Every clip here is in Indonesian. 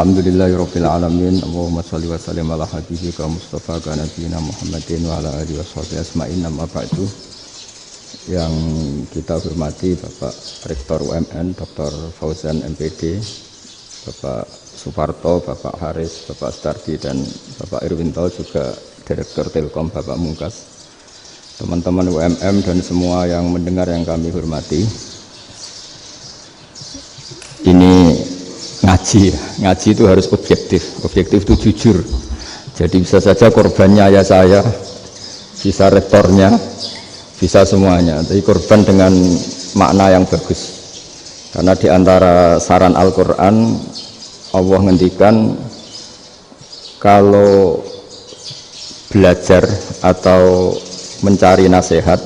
Alhamdulillahirabbil alamin. Allahumma shalli wa sallim ala habibika Mustafa ka nabiyina Muhammadin wa ala alihi washabihi asma'in. Amma ba'du. Yang kita hormati Bapak Rektor UMN Dr. Fauzan MPD, Bapak Suparto, Bapak Haris, Bapak Stardi dan Bapak Irwinto, juga Direktur Telkom Bapak Mungkas, teman-teman UMM dan semua yang mendengar yang kami hormati. Ini ngaji itu harus objektif itu jujur. Jadi bisa saja korbannya ayah saya, bisa rektornya, bisa semuanya, tapi korban dengan makna yang bagus. Karena di antara saran Al-Quran, Allah ngendikan kalau belajar atau mencari nasihat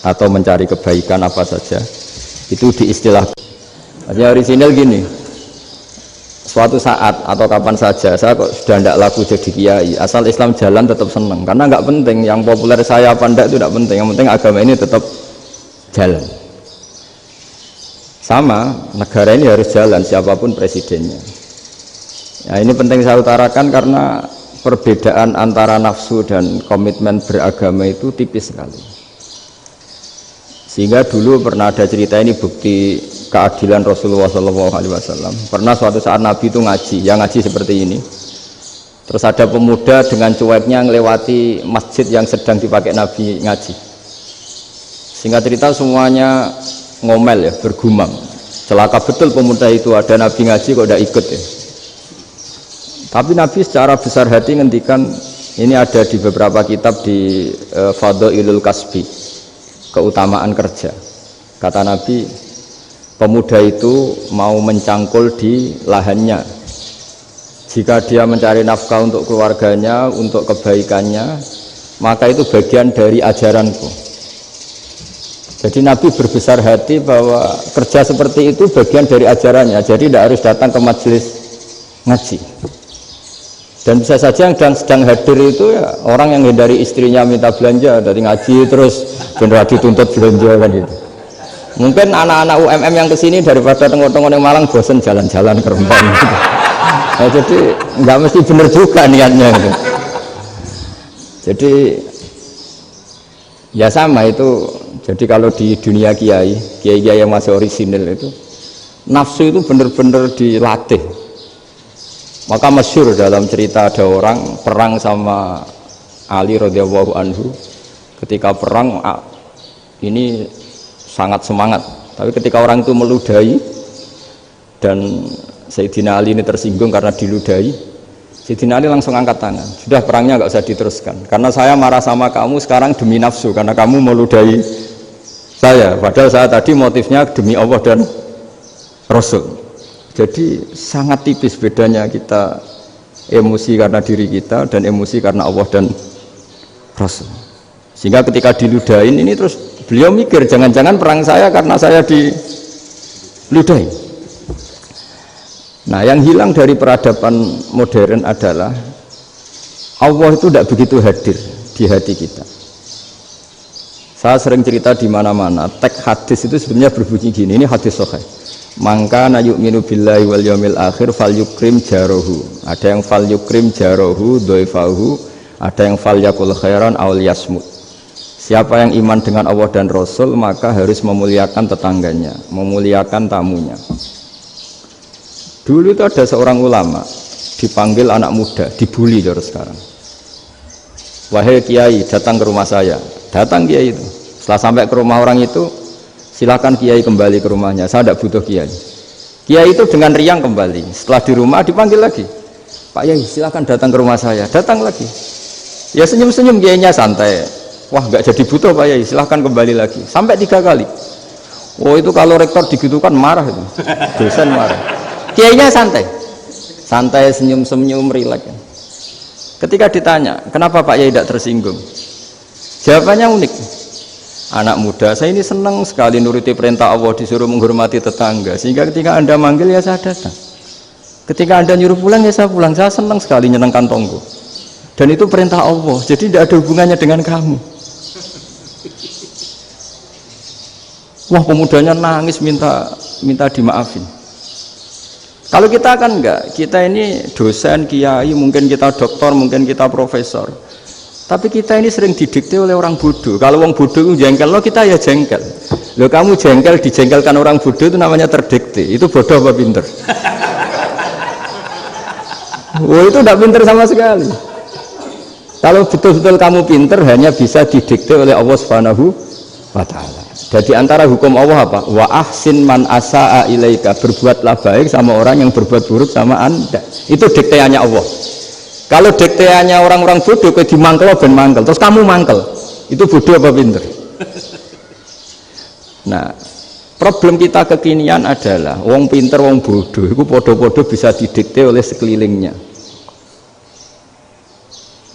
atau mencari kebaikan apa saja itu diistilahkan. Artinya orisinal gini, suatu saat atau kapan saja saya kok sudah tidak laku jadi kiai, asal Islam jalan tetap senang, karena nggak penting yang populer saya apa enggak, itu tidak penting, yang penting agama ini tetap jalan. Sama, negara ini harus jalan siapapun presidennya. Ya, ini penting saya utarakan karena perbedaan antara nafsu dan komitmen beragama itu tipis sekali. Sehingga dulu pernah ada cerita, ini bukti keadilan Rasulullah SAW. Pernah suatu saat Nabi itu ngaji, yang ngaji seperti ini. Terus ada pemuda dengan cueknya ngelewati masjid yang sedang dipakai Nabi ngaji. Singkat cerita semuanya ngomel ya, bergumam. Celaka betul pemuda itu, ada Nabi ngaji kok tidak ikut ya. Tapi Nabi secara besar hati ngendikan, ini ada di beberapa kitab di Fadhailul Kasbi, keutamaan kerja. Kata Nabi, pemuda itu mau mencangkul di lahannya. Jika dia mencari nafkah untuk keluarganya, untuk kebaikannya, maka itu bagian dari ajaranku. Jadi Nabi berbesar hati bahwa kerja seperti itu bagian dari ajarannya. Jadi tidak harus datang ke majelis ngaji. Dan bisa saja yang sedang hadir itu ya orang yang hindari istrinya minta belanja dari ngaji terus benar dituntut belanja kan gitu. Mungkin anak-anak UMM yang kesini daripada tengok-tengok yang Malang bosan jalan-jalan ke Rembang gitu. Nah, jadi nggak mesti benar juga niatnya gitu. Jadi ya sama itu. Jadi kalau di dunia kiai yang masih orisinil itu, nafsu itu benar-benar dilatih. Maka masyhur dalam cerita ada orang perang sama Ali radhiyallahu anhu. Ketika perang ini sangat semangat, tapi ketika orang itu meludahi dan Sayyidina Ali ini tersinggung karena diludahi, Sayyidina Ali langsung angkat tangan, sudah perangnya nggak usah diteruskan karena saya marah sama kamu sekarang demi nafsu karena kamu meludahi saya, padahal saya tadi motifnya demi Allah dan Rasul. Jadi sangat tipis bedanya kita emosi karena diri kita dan emosi karena Allah dan Rasul. Sehingga ketika diludahin ini terus beliau mikir, jangan-jangan perang saya karena saya diludahin. Nah, yang hilang dari peradaban modern adalah Allah itu tidak begitu hadir di hati kita. Saya sering cerita di mana-mana, teks hadis itu sebenarnya berbunyi gini, ini hadis sahih. Mangka na yu'minu billahi wal yaumil akhir fal yukrim jarohu. Ada yang fal yukrim jarohu dhaifahu, ada yang fal yakul khairan aw yasmut. Siapa yang iman dengan Allah dan Rasul maka harus memuliakan tetangganya, memuliakan tamunya. Dulu itu ada seorang ulama dipanggil anak muda, dibully terus sekarang. Wahai kiai, datang ke rumah saya. Datang kiai itu. Setelah sampai ke rumah orang itu, silakan kiai kembali ke rumahnya, saya tidak butuh kiai. Kiai itu dengan riang kembali. Setelah di rumah dipanggil lagi, Pak Yai silakan datang ke rumah saya. Datang lagi, ya senyum-senyum kiainya santai. Wah nggak jadi butuh Pak Yai, silahkan kembali lagi. Sampai 3 kali. Oh itu kalau rektor digitukan marah itu, dosen marah. Kiainya santai, santai senyum-senyum rileks. Ketika ditanya kenapa Pak Yai tidak tersinggung, jawabannya unik. Anak muda, saya ini senang sekali nuruti perintah Allah, disuruh menghormati tetangga, sehingga ketika Anda manggil ya saya datang, ketika Anda nyuruh pulang ya saya pulang, saya senang sekali nyenangkan tonggo, dan itu perintah Allah, jadi tidak ada hubungannya dengan kamu. Wah, pemudanya nangis minta dimaafin. Kalau kita kan enggak, kita ini dosen, kiai, mungkin kita doktor, mungkin kita profesor. Tapi kita ini sering didikte oleh orang bodoh. Kalau orang bodoh itu jengkel, lo kita ya jengkel. Lo kamu jengkel, dijengkelkan orang bodoh itu namanya terdikte. Itu bodoh apa pinter? Wah, itu tidak pinter sama sekali. Kalau betul-betul kamu pinter, hanya bisa didikte oleh Allah Subhanahu wa Ta'ala. Jadi antara hukum Allah apa? Wa ahsin man asa'a ilaika, berbuatlah baik sama orang yang berbuat buruk sama Anda. Itu dikteannya Allah. Kalau dikteannya orang-orang bodoh, kayak dimangkel ben mangkel, terus kamu mangkel, itu bodoh apa pinter? Nah, problem kita kekinian adalah wong pinter, wong bodoh, itu podo-podo bisa didikte oleh sekelilingnya.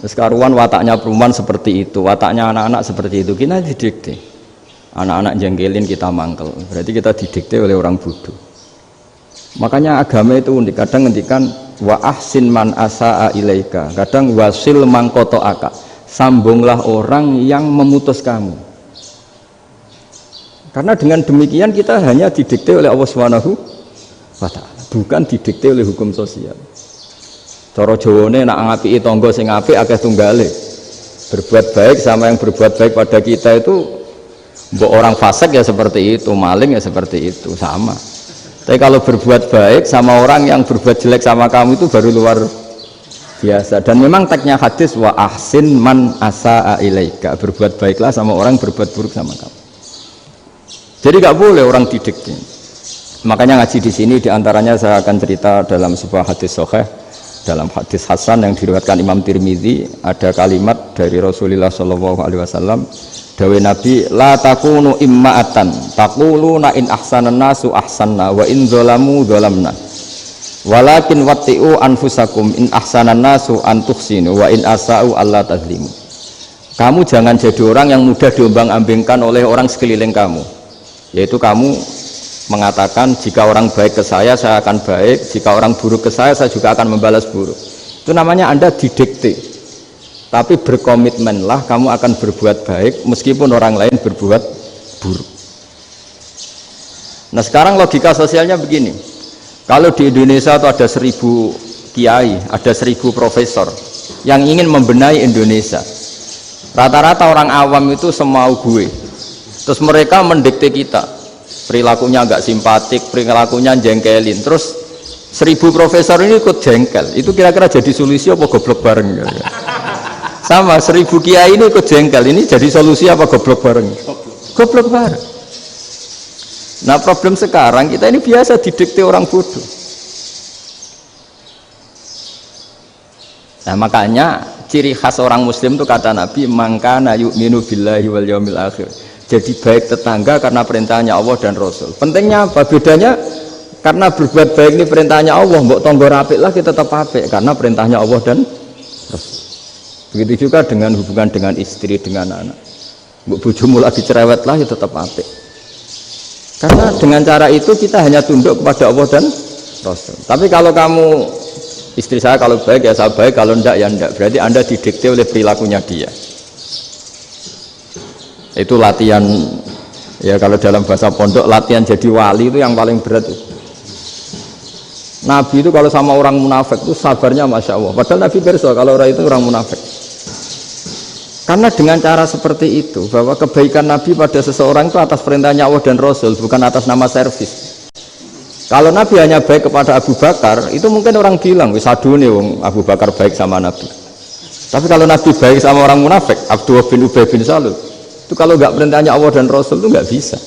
Terus karuan wataknya perempuan seperti itu, wataknya anak-anak seperti itu, kita didikte. Anak-anak jengkelin kita mangkel, berarti kita didikte oleh orang bodoh. Makanya agama itu unik, kadang ngendikan wa ahsin man asa'a ilaika, kadang wasil man qata'aka, sambunglah orang yang memutus kamu. Karena dengan demikian kita hanya didikte oleh Allah Subhanahu wa Ta'ala, bukan didikte oleh hukum sosial. Cara Jawane nak ngapiki tangga sing apik akeh tunggale. Berbuat baik sama yang berbuat baik pada kita itu, mbok orang fasik ya seperti itu, maling ya seperti itu, sama. Tapi kalau berbuat baik sama orang yang berbuat jelek sama kamu itu baru luar biasa. Dan memang teksnya hadis wa ahsin man asa'a ilaika, berbuat baiklah sama orang yang berbuat buruk sama kamu. Jadi nggak boleh orang didikte. Makanya ngaji di sini diantaranya saya akan cerita dalam sebuah hadis sahih, dalam hadis hasan yang diriwayatkan Imam Tirmidzi, ada kalimat dari Rasulullah SAW. Dawe Nabi, la takunu imma'atan taquluna in ahsanan nasu ahsanna wa in zalamu zalamna walakin watti'u anfusakum in ahsanan nasu an tuhsinu wa in asa'u alla tazlimu. Kamu jangan jadi orang yang mudah diombang-ambingkan oleh orang sekeliling kamu, yaitu kamu mengatakan jika orang baik ke saya akan baik, jika orang buruk ke saya juga akan membalas buruk. Itu namanya Anda didikte. Tapi berkomitmenlah kamu akan berbuat baik meskipun orang lain berbuat buruk. Nah sekarang logika sosialnya begini, kalau di Indonesia itu ada 1000 kiai, ada 1000 profesor yang ingin membenahi Indonesia, rata-rata orang awam itu semau gue, terus mereka mendikte kita, perilakunya agak simpatik, perilakunya jengkelin, terus 1000 profesor ini ikut jengkel, itu kira-kira jadi solusi apa goblok bareng? Sama 1000 kiai ini ikut jengkel, ini jadi solusi apa goblok bareng? Goblok bareng. Nah problem sekarang kita ini biasa didikte orang bodoh. Nah makanya ciri khas orang muslim itu kata Nabi, mangkana yu'minu billahi wal yaumil akhir, jadi baik tetangga karena perintahnya Allah dan Rasul. Pentingnya apa? Bedanya karena berbuat baik ini perintahnya Allah, mbok tonggo apik lah kita tetap apik karena perintahnya Allah dan Rasul. Begitu juga dengan hubungan dengan istri, dengan anak. Bojomu lagi cerewet lah ya tetap apik. Karena dengan cara itu kita hanya tunduk kepada Allah dan Rasul. Tapi kalau kamu, istri saya kalau baik ya saya baik, kalau enggak ya enggak, berarti Anda didikte oleh perilakunya dia. Itu latihan, ya kalau dalam bahasa pondok latihan jadi wali itu yang paling berat itu. Nabi itu kalau sama orang munafik itu sabarnya Masya Allah, padahal Nabi berso kalau orang itu orang munafik. Karena dengan cara seperti itu, bahwa kebaikan Nabi pada seseorang itu atas perintahnya Allah dan Rasul, bukan atas nama servis. Kalau Nabi hanya baik kepada Abu Bakar, itu mungkin orang bilang, wis adune wong Abu Bakar baik sama Nabi. Tapi kalau Nabi baik sama orang munafik, Abdullah bin Ubay bin Salul, itu kalau nggak perintahnya Allah dan Rasul itu nggak bisa.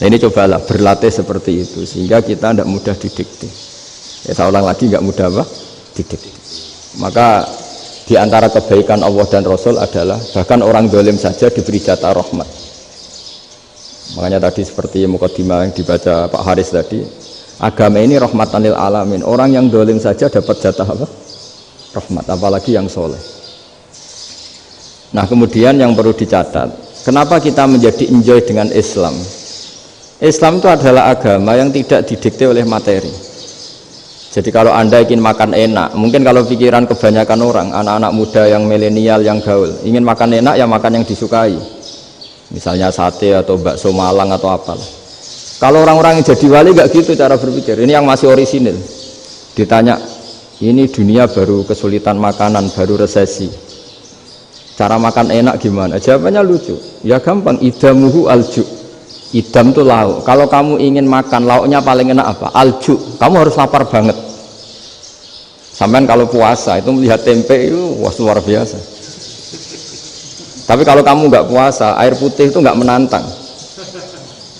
Nah ini cobalah berlatih seperti itu, sehingga kita tidak mudah didikte. Ya saya ulang lagi, nggak mudah apa? Didikte. Maka di antara kebaikan Allah dan Rasul adalah bahkan orang dolim saja diberi jatah rahmat. Makanya tadi seperti mukadimah yang dibaca Pak Haris tadi, agama ini rahmatan lil alamin. Orang yang dolim saja dapat jatah apa? Rahmat, apalagi yang soleh. Nah kemudian yang perlu dicatat, kenapa kita menjadi enjoy dengan Islam? Islam itu adalah agama yang tidak didikte oleh materi. Jadi kalau Anda ingin makan enak, mungkin kalau pikiran kebanyakan orang, anak-anak muda yang milenial, yang gaul, ingin makan enak ya makan yang disukai. Misalnya sate atau bakso Malang atau apalah. Kalau orang-orang yang jadi wali nggak gitu cara berpikir. Ini yang masih orisinil. Ditanya, ini dunia baru kesulitan makanan, baru resesi. Cara makan enak gimana? Jawabannya lucu. Ya gampang. Idamuhu alju. Idam itu lauk. Kalau kamu ingin makan lauknya paling enak apa? Alju. Kamu harus lapar banget. Sampai kalau puasa itu melihat tempe itu wah luar biasa. Tapi kalau kamu nggak puasa, air putih itu nggak menantang.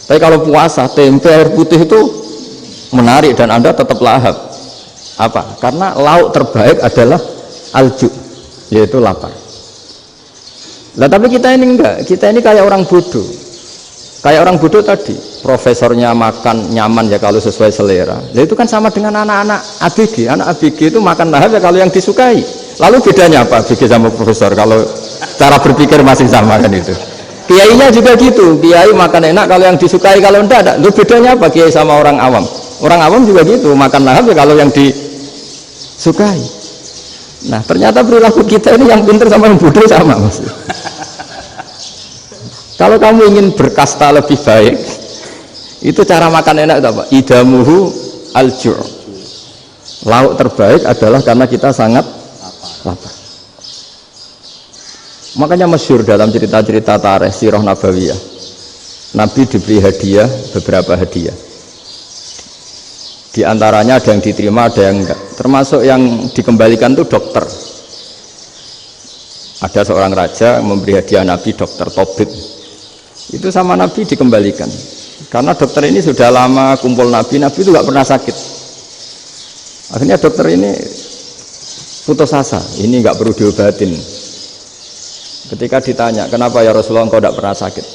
Tapi kalau puasa, tempe air putih itu menarik dan Anda tetap lahap. Apa? Karena lauk terbaik adalah alju, yaitu lapar. Nah tapi kita ini enggak, kita ini kayak orang bodoh. Kayak orang bodoh tadi, profesornya makan nyaman ya kalau sesuai selera. Nah itu kan sama dengan anak-anak ABG. Anak ABG itu makan lahap ya kalau yang disukai. Lalu bedanya apa ABG sama profesor? Kalau cara berpikir masih sama kan itu. Kiainya juga gitu, kiai makan enak kalau yang disukai, kalau enggak ada. Lu bedanya apa kiai sama orang awam? Orang awam juga gitu, makan lahap ya kalau yang disukai. Nah ternyata perilaku kita ini yang pintar sama yang bodoh sama mas. Kalau kamu ingin berkasta lebih baik, itu cara makan enak itu apa? Idamuhu aljur. Lauk terbaik adalah karena kita sangat lapar. Makanya masyhur dalam cerita-cerita tarikh sirah nabawiyah, Nabi diberi hadiah, beberapa hadiah. Di antaranya ada yang diterima, ada yang enggak. Termasuk yang dikembalikan itu dokter. Ada seorang raja memberi hadiah Nabi dokter Tobit. Itu sama Nabi dikembalikan. Karena dokter ini sudah lama kumpul Nabi itu enggak pernah sakit. Akhirnya dokter ini putus asa, ini enggak perlu diobatin. Ketika ditanya, kenapa ya Rasulullah engkau tidak pernah sakit?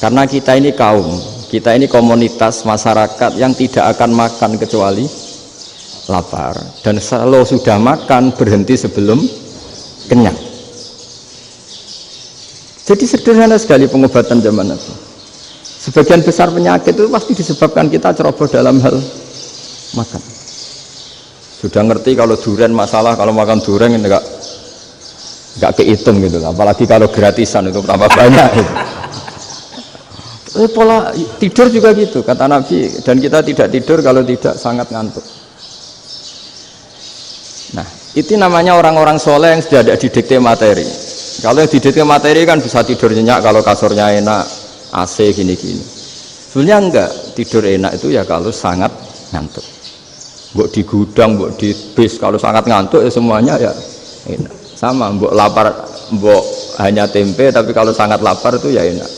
Karena kita ini kaum, kita ini komunitas masyarakat yang tidak akan makan kecuali lapar. Dan kalau sudah makan, berhenti sebelum kenyang. Jadi sederhana sekali pengobatan zaman Nabi. Sebagian besar penyakit itu pasti disebabkan kita ceroboh dalam hal makan. Sudah ngerti kalau durian masalah, kalau makan durian enggak kehitung gitu, apalagi kalau gratisan itu tambah banyak gitu. Pola tidur juga gitu kata Nabi, dan kita tidak tidur kalau tidak sangat ngantuk. Nah itu namanya orang-orang soleh yang sudah ada didikte materi. Kalau yang didikte materi kan bisa tidur nyenyak kalau kasurnya enak, AC gini-gini. Sebenarnya enggak, tidur enak itu ya kalau sangat ngantuk. Mbok di gudang, mbok di bis, kalau sangat ngantuk ya semuanya ya enak. Sama, mbok lapar, mbok hanya tempe, tapi kalau sangat lapar itu ya enak.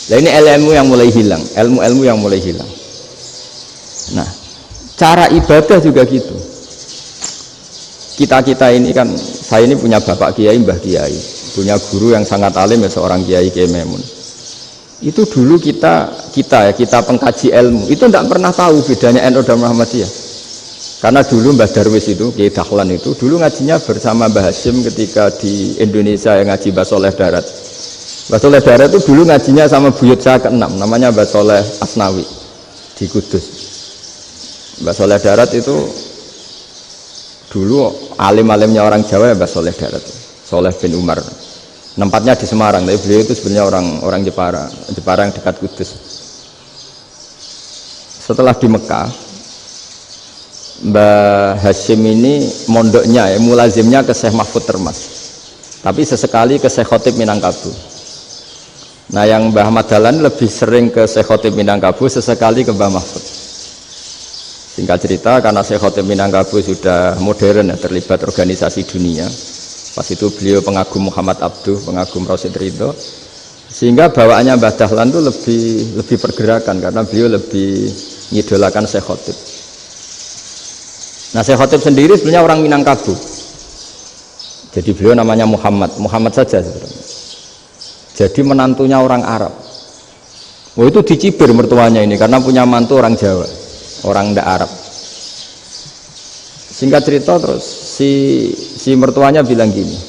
Nah ini ilmu yang mulai hilang, ilmu-ilmu yang mulai hilang. Nah, cara ibadah juga gitu. Kita ini kan, saya ini punya bapak kiai, mbah kiai, punya guru yang sangat alim ya seorang kiai Kiai Memun. Itu dulu kita pengkaji ilmu, itu tidak pernah tahu bedanya NU dan Muhammadiyah. Karena dulu Mbah Darwis itu, Kiai Dahlan itu, dulu ngajinya bersama Mbah Hasyim ketika di Indonesia yang ngaji Mbah Soleh Darat. Mbah Soleh Darat itu dulu ngajinya sama buyut saya ke-6, namanya Mbah Soleh Asnawi di Kudus. Mbah Soleh Darat itu dulu alim-alimnya orang Jawa ya Mbah Soleh Darat, Soleh bin Umar. Tempatnya di Semarang, tapi beliau itu sebenarnya orang Jepara yang dekat Kudus. Setelah di Mekah, Mbah Hasyim ini mondoknya ya, mulazimnya ke Syekh Mahfud Termas, tapi sesekali ke Syekh Khotib Minangkabau. Nah yang Mbah Ahmad Dahlan lebih sering ke Syekh Khotib Minangkabau, sesekali ke Mbah Mahfud. Singkat cerita, karena Syekh Khotib Minangkabau sudah modern ya, terlibat organisasi dunia. Pas itu beliau pengagum Muhammad Abduh, pengagum Rasid Ridho, sehingga bawaannya Mbah Dahlan itu lebih pergerakan karena beliau lebih ngidolakan Syekh Khotib. Nah Syekh Khotib sendiri sebenarnya orang Minangkabau, jadi beliau namanya Muhammad saja sebenarnya. Jadi menantunya orang Arab. Oh itu dicibir mertuanya ini karena punya mantu orang Jawa, orang ndak Arab. Singkat cerita terus si mertuanya bilang gini,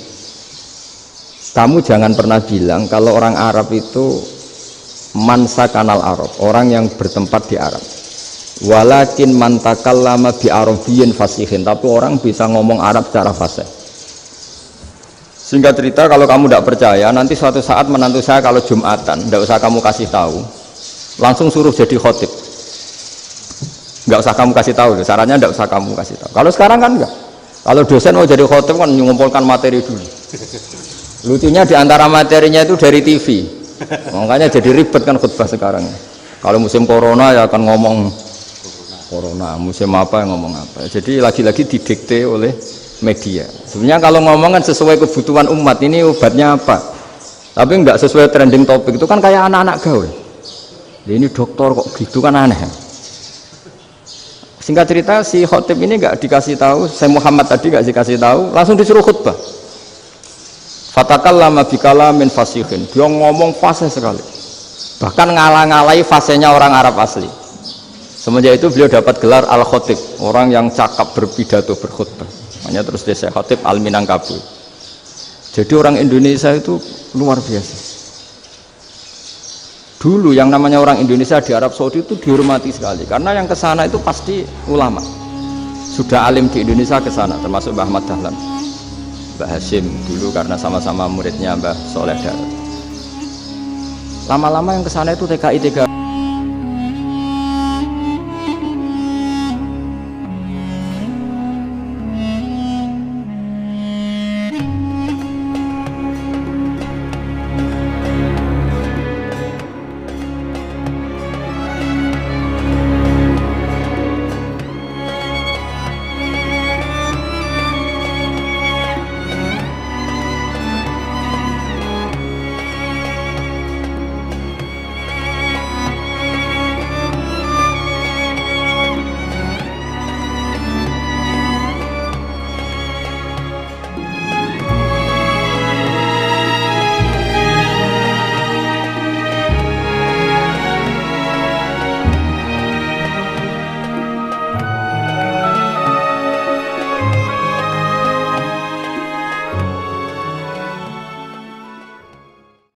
kamu jangan pernah bilang kalau orang Arab itu mansa kanal Arab, orang yang bertempat di Arab. Walakin mantakallama bi arabiyyin fasihin, tapi orang bisa ngomong Arab secara fasih. Singkat cerita, kalau kamu tidak percaya, nanti suatu saat menantu saya kalau Jumatan, tidak usah kamu kasih tahu, langsung suruh jadi khotib. Nggak usah kamu kasih tahu, sarannya nggak usah kamu kasih tahu. Kalau sekarang kan enggak. Kalau dosen mau jadi khotib kan mengumpulkan materi dulu. Lucunya di antara materinya itu dari TV. Makanya jadi ribet kan khutbah sekarang. Kalau musim corona ya akan ngomong corona, musim apa yang ngomong apa. Jadi lagi-lagi didikte oleh media. Sebenarnya kalau ngomong kan sesuai kebutuhan umat, ini obatnya apa. Tapi nggak sesuai trending topik, itu kan kayak anak-anak gaul. Ini dokter kok gitu kan aneh. Singkat cerita si khotib ini nggak dikasih tahu, saya Muhammad tadi nggak dikasih tahu, langsung disuruh khutbah. Fatakallama bikalamin fasihin, dia ngomong fasih sekali, bahkan ngalah-ngalahi fasihnya orang Arab asli. Semenjak itu beliau dapat gelar al-khotib, orang yang cakap berpidato berkhutbah. Makanya terus dia khotib al-Minangkabau. Jadi orang Indonesia itu luar biasa. Dulu yang namanya orang Indonesia di Arab Saudi itu dihormati sekali, karena yang kesana itu pasti ulama. Sudah alim di Indonesia kesana, termasuk Mbah Ahmad Dahlan, Mbah Hashim dulu karena sama-sama muridnya Mbah Soleh Dar. Lama-lama yang kesana itu TKI